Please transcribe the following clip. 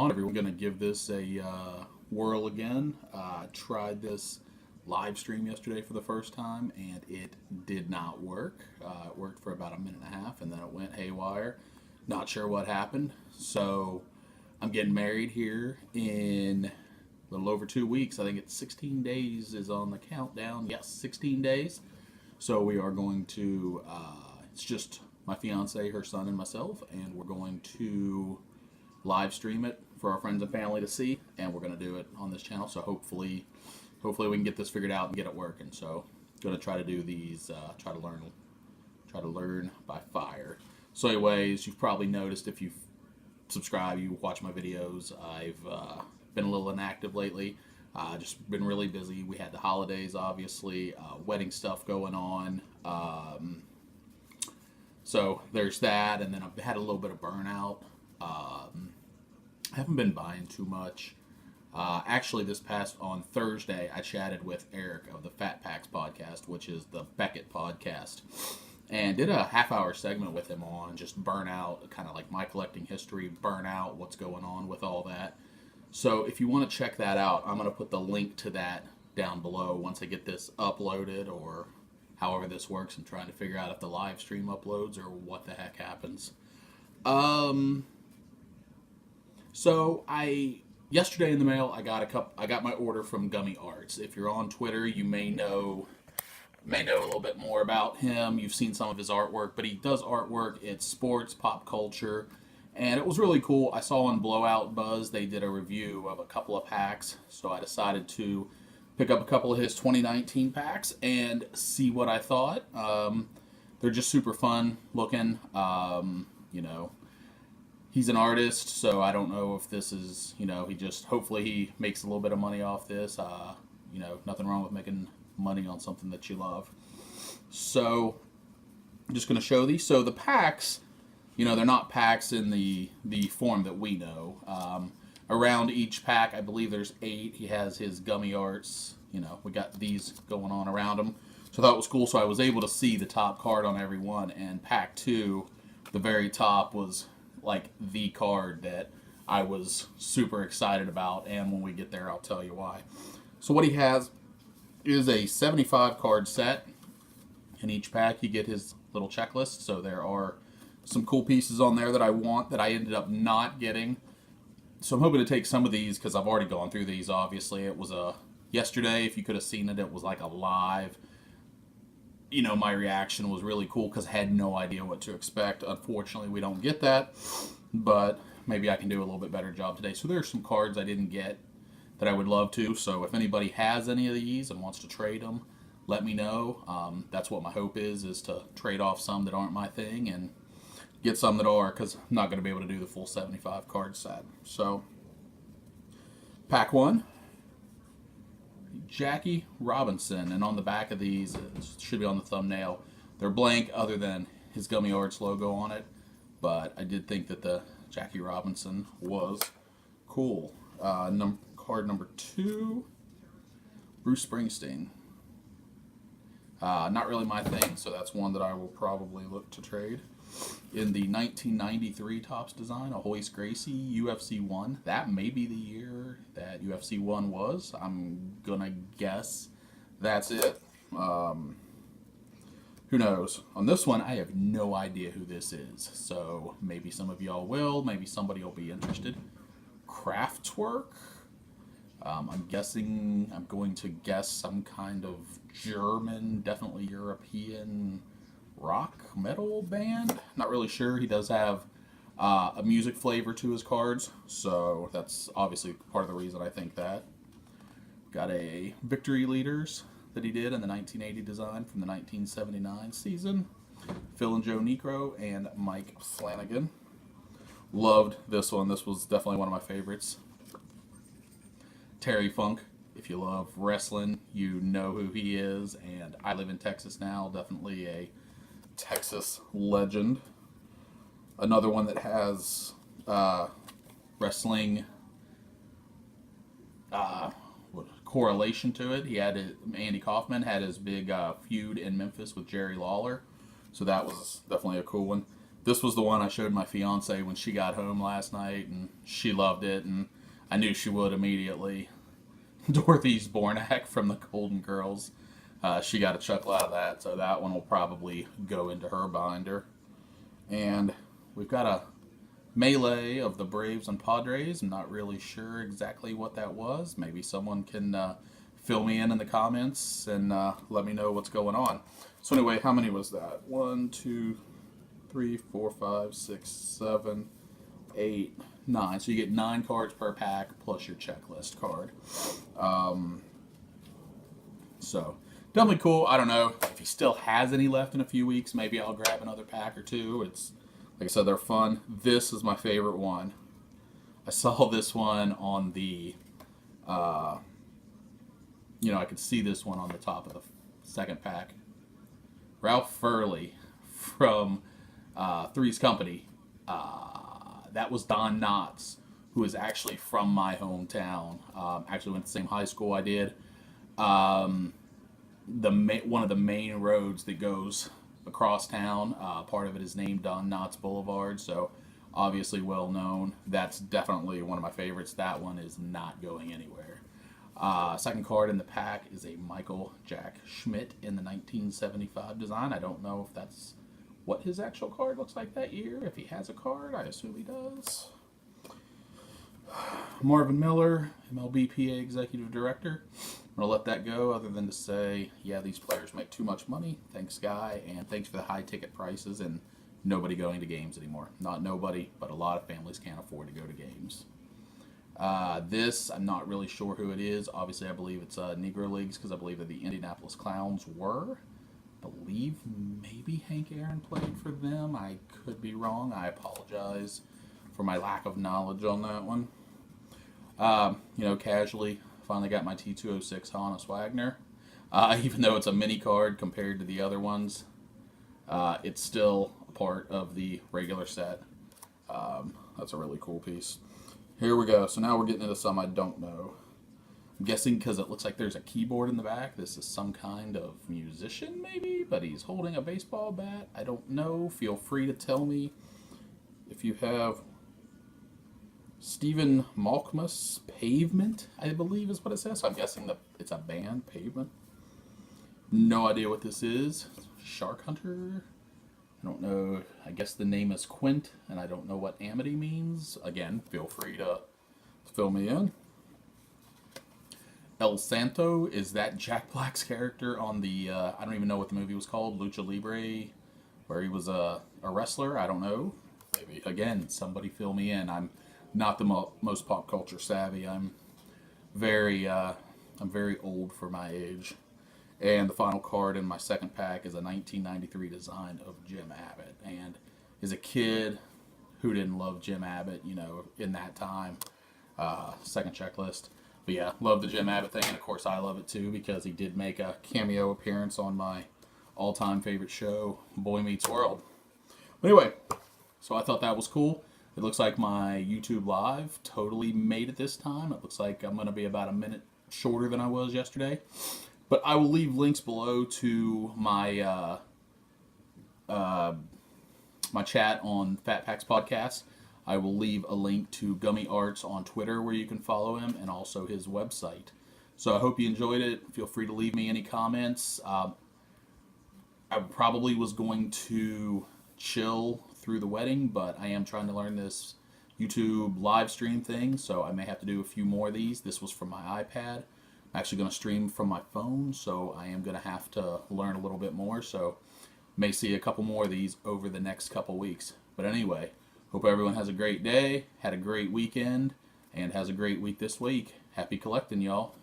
on, everyone? Going to give this a whirl again. Tried this live stream yesterday for the first time, and it did not work. It worked for about a minute and a half, and then it went haywire. Not sure what happened. So I'm getting married here in a little over 2 weeks. I think it's 16 days is on the countdown. Yes, 16 days. So we are going to, it's just my fiance, her son, and myself, and we're going to live stream it for our friends and family to see, and we're going to do it on this channel. So hopefully we can get this figured out and get it working. So going to try to do these, try to learn by fire. So anyways, you've probably noticed if you subscribe, you watch my videos, I've been a little inactive lately. Just been really busy. We had the holidays, obviously, wedding stuff going on. So there's that, and then I've had a little bit of burnout. I haven't been buying too much. Actually, this past on Thursday, I chatted with Eric of the Fat Packs podcast, which is the Beckett podcast, and did a half-hour segment with him on just burnout, kind of like my collecting history, burnout, what's going on with all that. So if you want to check that out, I'm going to put the link to that down below once I get this uploaded, or however this works. I'm trying to figure out if the live stream uploads or what the heck happens. So yesterday in the mail, I got my order from Gummy Arts. If you're on Twitter, you may know a little bit more about him. You've seen some of his artwork, but he does artwork. It's sports, pop culture, and it was really cool. I saw on Blowout Buzz they did a review of a couple of packs, so I decided to pick up a couple of his 2019 packs and see what I thought. They're just super fun looking. He's an artist, so I don't know if this is, hopefully he makes a little bit of money off this. Nothing wrong with making money on something that you love. So I'm just going to show these. So the packs, they're not packs in the form that we know. Around each pack, I believe there's 8. He has his Gummy Arts. We got these going on around him. So I thought it was cool. So I was able to see the top card on every one. And pack 2, the very top, was like the card that I was super excited about. And when we get there, I'll tell you why. So what he has is a 75 card set. In each pack, you get his little checklist. So there are some cool pieces on there that I want that I ended up not getting. So I'm hoping to take some of these because I've already gone through these, obviously. It was yesterday, if you could have seen it, it was like a live. My reaction was really cool because I had no idea what to expect. Unfortunately, we don't get that, but maybe I can do a little bit better job today. So there are some cards I didn't get that I would love to. So if anybody has any of these and wants to trade them, let me know. That's what my hope is to trade off some that aren't my thing and get some that are, because I'm not going to be able to do the full 75 card set. So, pack 1, Jackie Robinson, and on the back of these, it should be on the thumbnail, they're blank other than his Gummy Arts logo on it, but I did think that the Jackie Robinson was cool. Card number 2, Bruce Springsteen. Not really my thing, so that's one that I will probably look to trade. In the 1993 Topps design, a Hoist Gracie UFC 1. That may be the year that UFC 1 was. I'm going to guess that's it. Who knows? On this one, I have no idea who this is. So maybe some of y'all will. Maybe somebody will be interested. Kraftwerk. I'm going to guess some kind of German, definitely European rock metal band. Not really sure. He does have a music flavor to his cards, so that's obviously part of the reason I think that. Got a Victory Leaders that he did in the 1980 design from the 1979 season. Phil and Joe Necro and Mike Flanagan. Loved this one. This was definitely one of my favorites. Terry Funk. If you love wrestling, you know who he is, and I live in Texas now. Definitely a Texas legend. Another one that has wrestling correlation to it. Andy Kaufman had his big feud in Memphis with Jerry Lawler, so that was definitely a cool one. This was the one I showed my fiance when she got home last night, and she loved it, and I knew she would immediately. Dorothy's Bornak from the Golden Girls. She got a chuckle out of that, so that one will probably go into her binder. And we've got a melee of the Braves and Padres. I'm not really sure exactly what that was. Maybe someone can fill me in the comments and let me know what's going on. So anyway, how many was that? 1, 2, 3, 4, 5, 6, 7, 8, 9. So you get 9 cards per pack plus your checklist card. So definitely cool. I don't know if he still has any left in a few weeks. Maybe I'll grab another pack or two. It's like I said, they're fun. This is my favorite one. I saw this one on the, I could see this one on the top of the second pack. Ralph Furley from Three's Company. That was Don Knotts, who is actually from my hometown. Actually went to the same high school I did. One of the main roads that goes across town, part of it is named Don Knotts Boulevard, so obviously well known. That's definitely one of my favorites. That one is not going anywhere. Second card in the pack is a Michael Jack Schmidt in the 1975 design. I don't know if that's what his actual card looks like that year. If he has a card, I assume he does. Marvin Miller, MLBPA Executive Director. I'm going to let that go other than to say, yeah, these players make too much money. Thanks, Guy, and thanks for the high ticket prices and nobody going to games anymore. Not nobody, but a lot of families can't afford to go to games. This, I'm not really sure who it is. Obviously, I believe it's Negro Leagues because I believe that the Indianapolis Clowns were. I believe maybe Hank Aaron played for them. I could be wrong. I apologize for my lack of knowledge on that one. Casually, finally got my T206 Hannes Wagner. Even though it's a mini card compared to the other ones, it's still a part of the regular set. That's a really cool piece. Here we go. So now we're getting into some I don't know. I'm guessing because it looks like there's a keyboard in the back. This is some kind of musician, maybe, but he's holding a baseball bat. I don't know. Feel free to tell me if you have Stephen Malkmus, Pavement, I believe is what it says. So I'm guessing that it's a band, Pavement. No idea what this is. Shark Hunter. I don't know. I guess the name is Quint, and I don't know what Amity means. Again, feel free to fill me in. El Santo, is that Jack Black's character on the, I don't even know what the movie was called, Lucha Libre, where he was a wrestler? I don't know. Maybe, again, somebody fill me in. I'm not the most pop culture savvy. I'm very old for my age. And the final card in my second pack is a 1993 design of Jim Abbott. And as a kid, who didn't love Jim Abbott, in that time? Second checklist. But yeah, love the Jim Abbott thing. And of course, I love it too because he did make a cameo appearance on my all-time favorite show, Boy Meets World. But anyway, so I thought that was cool. It looks like my YouTube Live totally made it this time. It looks like I'm going to be about a minute shorter than I was yesterday. But I will leave links below to my my chat on Fat Packs Podcast. I will leave a link to Gummy Arts on Twitter where you can follow him and also his website. So I hope you enjoyed it. Feel free to leave me any comments. I probably was going to chill through the wedding, but I am trying to learn this YouTube live stream thing, so I may have to do a few more of these. This was from my iPad. I'm actually going to stream from my phone, so I am going to have to learn a little bit more, so may see a couple more of these over the next couple weeks. But anyway, hope everyone has a great day, had a great weekend, and has a great week this week. Happy collecting, y'all.